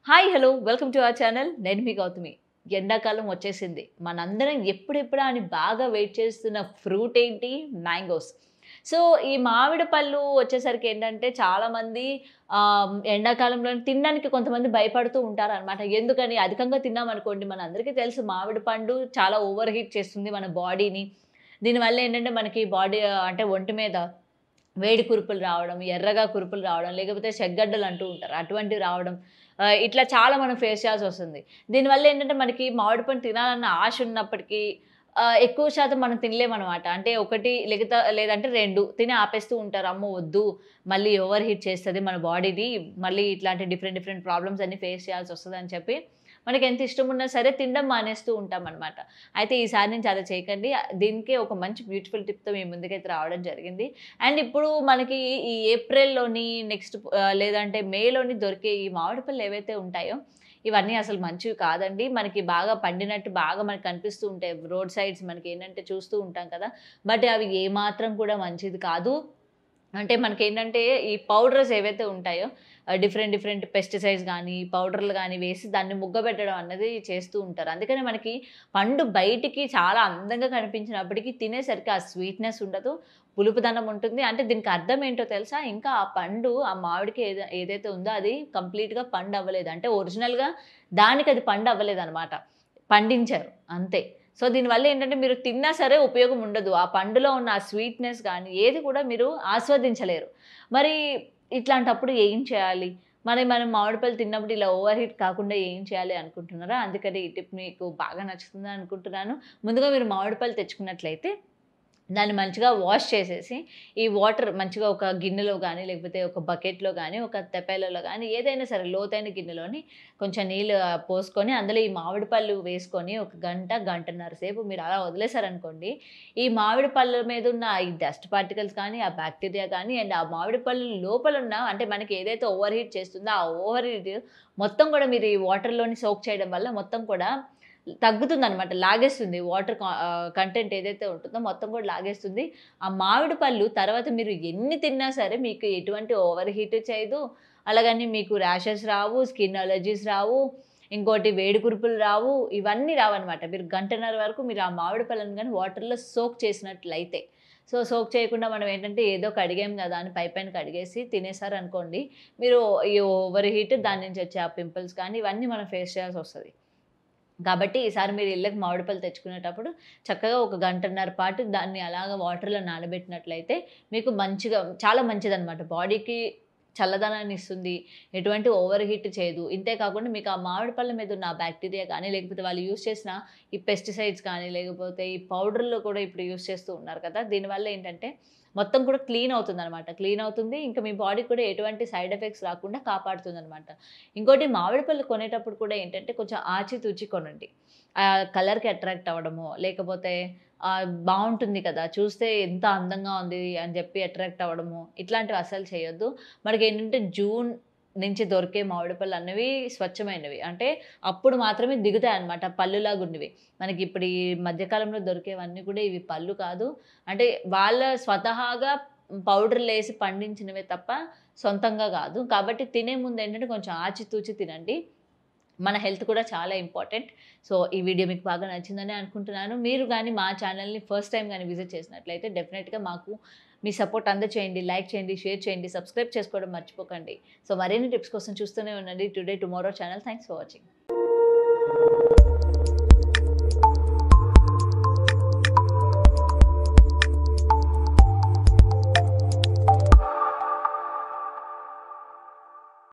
Hi hello welcome to our channel. నేను మీ గౌతమి. ఎండాకాలం వచ్చేసింది. మనందరం ఎప్పుడెప్పుడా అని బాగా వెయిట్ చేస్తున్న ఫ్రూట్ ఏంటి? మ్యాంగోస్. సో, ఈ మామిడి పళ్ళు వచ్చేసరికి ఏంటంటే చాలామంది ఎండాకాలంలో తినడానికి కొంతమంది భయపడుతూ ఉంటారనమాట. ఎందుకని? అధికంగా తిన్నామనుకోండి మనందరికీ తెలుసు మామిడి పండు చాలా ఓవర్ హీట్ చేస్తుంది మన బాడీని. దీనివల్ల ఏంటంటే మనకి బాడీ అంటే ఒంటి మీద వేడి కురుపులు రావడం, ఎర్రగా కురుపులు రావడం, లేకపోతే చెగ్గడ్డలు అంటూ ఉంటారు. అటువంటివి రావడం. ఇట్లా చాలా మనం ఫేస్ చేయాల్సొస్తుంది. దీనివల్ల ఏంటంటే మనకి మామిడి పండు తినాలన్న ఆశ ఉన్నప్పటికీ ఎక్కువ శాతం మనం తినలేమనమాట. అంటే 1 లేదంటే 2 తిని ఆపేస్తూ ఉంటారు. అమ్మో! వద్దు మళ్ళీ ఓవర్ హీట్ చేస్తది మన బాడీని. మళ్ళీ ఇట్లాంటి డిఫరెంట్ డిఫరెంట్ ప్రాబ్లమ్స్ అన్నీ ఫేస్ చేయాల్సొస్తదని చెప్పి మనకెంత ఇష్టమున్నా సరే తినడం మానేస్తూ ఉంటామనమాట. అయితే ఈసారి నుంచి అలా చేయకండి. దీనికే ఒక మంచి బ్యూటిఫుల్ టిప్‌తో మీ ముందుకైతే రావడం జరిగింది. అండ్ ఇప్పుడు మనకి ఈ ఏప్రిల్‌లోని లేదంటే మేలోని దొరికే ఈ మామిడి పళ్ళు ఏవైతే ఉంటాయో, ఇవన్నీ అసలు మంచివి కాదండి. మనకి బాగా పండినట్టు బాగా మనకు కనిపిస్తూ ఉంటాయి. రోడ్ సైడ్స్ మనకేంటంటే చూస్తూ ఉంటాం కదా! బట్ అవి ఏమాత్రం కూడా మంచిది కాదు. అంటే మనకేంటంటే ఈ పౌడర్స్ ఏవైతే ఉంటాయో డిఫరెంట్ డిఫరెంట్ పెస్టిసైడ్స్ గానీ, పౌడర్‌లు గానీ వేసి దాన్ని ముగ్గబెట్టడం అన్నది చేస్తూ ఉంటారు. అందుకనే మనకి పండు బయటికి చాలా అందంగా కనిపించినప్పటికీ తినేసరికి ఆ స్వీట్‌నెస్ ఉండదు. పులుపుదనం ఉంటుంది. అంటే దీనికి అర్థం ఏంటో తెలుసా? ఇంకా ఆ పండు ఆ మామిడికి ఏదైతే ఉందో అది కంప్లీట్‌గా పండవ్వలేదు. అంటే ఒరిజినల్‌గా దానికది పండవ్వలేదనమాట. పండించారు అంతే. సో, దీనివల్ల ఏంటంటే మీరు తిన్నా సరే ఉపయోగం ఉండదు. ఆ పండులో ఉన్న ఆ స్వీట్‌నెస్ గానీ, ఏది కూడా మీరు ఆస్వాదించలేరు. మరి ఇట్లాంటప్పుడు ఏం చేయాలి? మనం మామిడి పళ్ళు తిన్నప్పుడు ఇలా ఓవర్ హీట్ కాకుండా ఏం చేయాలి అనుకుంటున్నారా? అందుకని ఈ టిప్ మీకు బాగా నచ్చుతుందని అనుకుంటున్నాను. ముందుగా మీరు మామిడి పళ్ళు తెచ్చుకున్నట్లయితే దాన్ని మంచిగా వాష్ చేసేసి, ఈ వాటర్ మంచిగా ఒక గిన్నెలో గానీ, లేకపోతే ఒక బకెట్‌లో గానీ, ఒక తెప్పేలలో గానీ, ఏదైనా సరే లోతైన గిన్నెలోని కొంచెం నీళ్ళు పోసుకొని, అందులో ఈ మామిడి పళ్ళు వేసుకొని ఒక గంట, గంటన్నర సేపు మీరు అలా వదిలేసారనుకోండి, ఈ మామిడి పళ్ళ మీదున్న ఈ డస్ట్ పార్టికల్స్ కానీ, ఆ బాక్టీరియా కానీ, అండ్ ఆ మామిడి పళ్ళు లోపలున్న అంటే మనకి ఏదైతే ఓవర్ హీట్ చేస్తుందో, ఆ ఓవర్ హీట్ మొత్తం కూడా మీరు ఈ వాటర్‌లోని సోక్ చేయడం వల్ల మొత్తం కూడా తగ్గుతుందనమాట. లాగేస్తుంది. కంటెంట్ ఏదైతే ఉంటుందో మొత్తం కూడా లాగేస్తుంది. ఆ మామిడి పళ్ళు తర్వాత మీరు ఎన్ని తిన్నా సరే మీకు ఎటువంటి ఓవర్ హీట్ చేయదు. అలాగని మీకు ర్యాషెస్ రావు, స్కిన్ అలర్జీస్ రావు, ఇంకోటి వేడి కురుపులు రావు. ఇవన్నీ రావనమాట. మీరు గంటన్నర వరకు మీరు ఆ మామిడి పళ్ళని గాని వాటర్‌లో సోక్ చేసినట్లయితే. సో, సోక్ చేయకుండా మనం ఏంటంటే ఏదో కడిగాం గదా! అని పైపైన కడిగేసి తినేసారనుకోండి, మీరు ఈ ఓవర్ హీట్ దాని నుంచి వచ్చే ఆ పింపుల్స్ కానీ ఇవన్నీ మనం ఫేస్ చేయాల్సొస్తది. కాబట్టి ఈసారి మీరు ఇళ్ళకి మామిడి పళ్ళు తెచ్చుకునేటప్పుడు చక్కగా ఒక గంటన్నర పాటు దాన్ని అలాగా వాటర్‌లో నానబెట్టినట్లయితే మీకు మంచిగా చాలా మంచిదనమాట. బాడీకి చల్లదనాన్ని ఇస్తుంది. ఎటువంటి ఓవర్ హీట్ చేయదు. ఇంతే కాకుండా మీకు ఆ మామిడి పళ్ళ మీద ఉన్న ఆ బాక్టీరియా కానీ, లేకపోతే వాళ్ళు యూజ్ చేసిన ఈ పెస్టిసైడ్స్ కానీ, లేకపోతే ఈ పౌడర్‌లు కూడా ఇప్పుడు యూజ్ చేస్తూ ఉన్నారు కదా! దీనివల్ల ఏంటంటే మొత్తం కూడా క్లీన్ అవుతుందనమాట. క్లీన్ అవుతుంది. ఇంకా మీ బాడీకి కూడా ఎటువంటి సైడ్ ఎఫెక్ట్స్ రాకుండా కాపాడుతుందనమాట. ఇంకోటి మామిడి పళ్ళు కొనేటప్పుడు కూడా ఏంటంటే కొంచెం ఆచితూచి కొనండి. కలర్‌కి అట్రాక్ట్ అవ్వడమో, లేకపోతే బావుంటుంది కదా! చూస్తే ఎంత అందంగా ఉంది అని చెప్పి అట్రాక్ట్ అవ్వడము, ఇట్లాంటివి అస్సలు చేయొద్దు. మనకేంటంటే జూన్ నుంచి దొరికే మామిడి పళ్ళు అన్నవి స్వచ్ఛమైనవి. అంటే అప్పుడు మాత్రమే దిగుతాయన్నమాట పళ్ళులాగున్నవి. మనకిప్పుడు ఈ మధ్య కాలంలో దొరికేవన్నీ కూడా ఇవి పళ్ళు కాదు. అంటే వాళ్ళ స్వతహాగా పౌడర్‌లేసి పండించినవే తప్ప సొంతంగా గాదు. కాబట్టి తినే ముందేంటంటే కొంచెం ఆచితూచి తినండి. మన హెల్త్ కూడా చాలా ఇంపార్టెంట్. సో, ఈ వీడియో మీకు బాగా నచ్చిందని అనుకుంటున్నాను. మీరు గాని మా ఛానెల్‌ని ఫస్ట్ టైమ్ గాని విజిట్ చేసినట్లయితే డెఫినెట్‌గా మాకు మీ సపోర్ట్ అందచేయండి. లైక్ చేయండి, షేర్ చేయండి, సబ్స్క్రైబ్ చేసుకోవడం మర్చిపోకండి. సో, మరిన్ని టిప్స్ కోసం చూస్తూనే ఉండండి today tomorrow channel. Thanks for watching.